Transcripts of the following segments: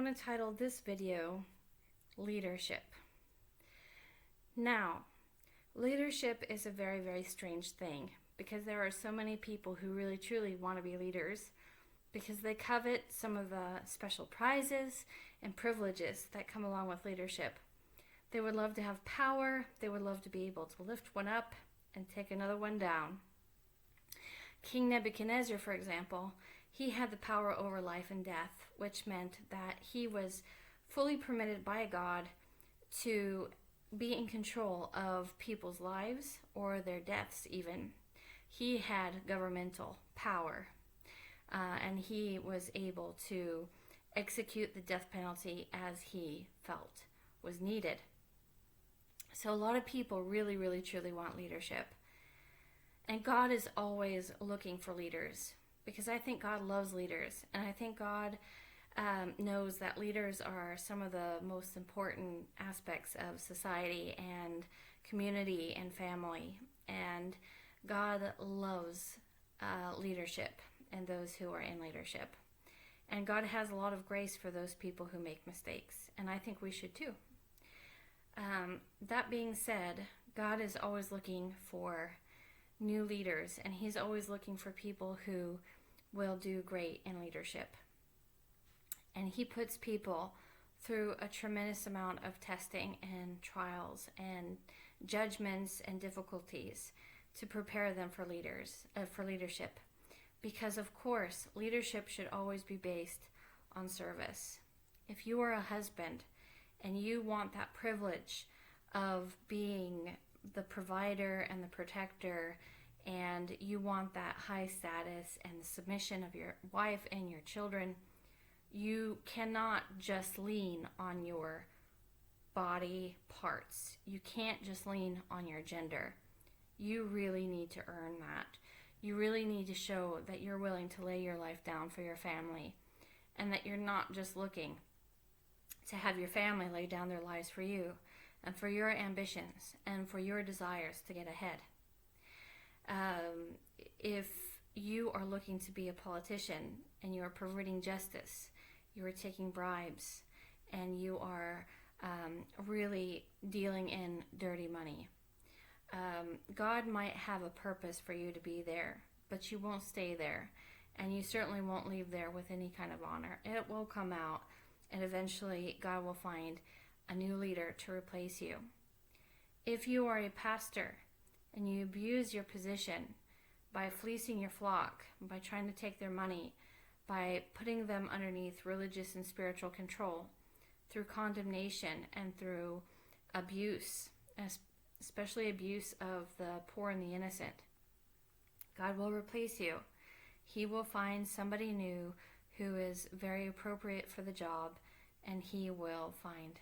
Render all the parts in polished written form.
going to title this video Leadership. Now, leadership is a very, very strange thing because there are so many people who really truly want to be leaders because they covet some of the special prizes and privileges that come along with leadership. They would love to have power. They would love to be able to lift one up and take another one down. King Nebuchadnezzar, for example, he had the power over life and death, which meant that he was fully permitted by God to be in control of people's lives or their deaths even. He had governmental power, and he was able to execute the death penalty as he felt was needed. So a lot of people really, really, truly want leadership. And God is always looking for leaders because I think God loves leaders. And I think God knows that leaders are some of the most important aspects of society and community and family. And God loves leadership and those who are in leadership. And God has a lot of grace for those people who make mistakes. And I think we should too. That being said, God is always looking for new leaders, and he's always looking for people who will do great in leadership. And he puts people through a tremendous amount of testing and trials and judgments and difficulties to prepare them for leadership. Because of course, leadership should always be based on service. If you are a husband and you want that privilege of being the provider and the protector, and you want that high status and the submission of your wife and your children, you cannot just lean on your body parts. You can't just lean on your gender. You really need to earn that. You really need to show that you're willing to lay your life down for your family, and that you're not just looking to have your family lay down their lives for you and for your ambitions and for your desires to get ahead. If you are looking to be a politician and you are perverting justice, you are taking bribes, and you are really dealing in dirty money, God might have a purpose for you to be there, but you won't stay there, and you certainly won't leave there with any kind of honor. It will come out, and eventually God will find a new leader to replace you. If you are a pastor and you abuse your position by fleecing your flock, by trying to take their money, by putting them underneath religious and spiritual control, through condemnation and through abuse, especially abuse of the poor and the innocent, God will replace you. He will find somebody new who is very appropriate for the job, and he will find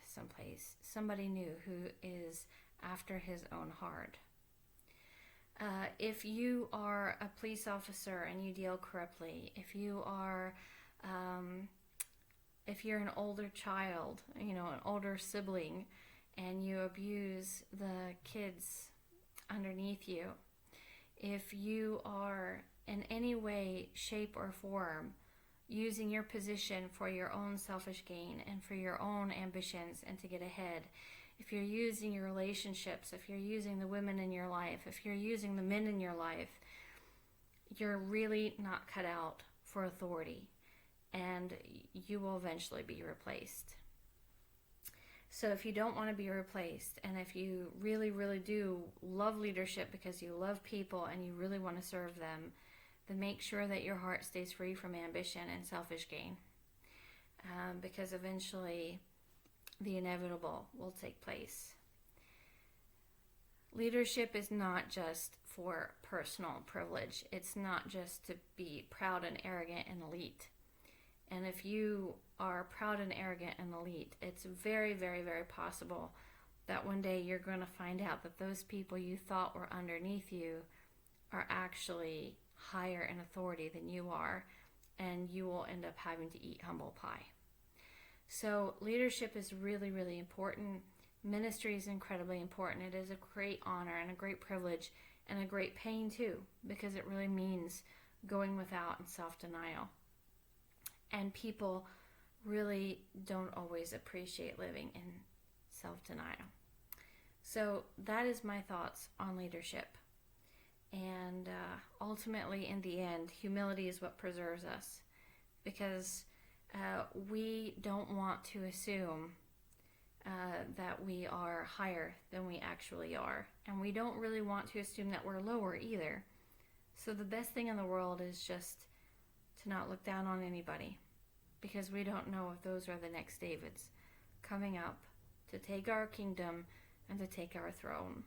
somebody new who is after his own heart. If you are a police officer and you deal corruptly, if you're an older child, an older sibling, and you abuse the kids underneath you, if you are in any way, shape, or form using your position for your own selfish gain and for your own ambitions and to get ahead, if you're using your relationships, if you're using the women in your life, if you're using the men in your life, you're really not cut out for authority, and you will eventually be replaced. So if you don't want to be replaced, and if you really, really do love leadership because you love people and you really want to serve them, then make sure that your heart stays free from ambition and selfish gain, because eventually the inevitable will take place. Leadership is not just for personal privilege. It's not just to be proud and arrogant and elite. And if you are proud and arrogant and elite, it's very, very, very possible that one day you're going to find out that those people you thought were underneath you are actually higher in authority than you are, and you will end up having to eat humble pie. So leadership is really, really important. Ministry is incredibly important. It is a great honor and a great privilege and a great pain too, because it really means going without and self-denial. And people really don't always appreciate living in self-denial. So that is my thoughts on leadership. And ultimately, in the end, humility is what preserves us, because we don't want to assume that we are higher than we actually are. And we don't really want to assume that we're lower either. So the best thing in the world is just to not look down on anybody, because we don't know if those are the next Davids coming up to take our kingdom and to take our throne.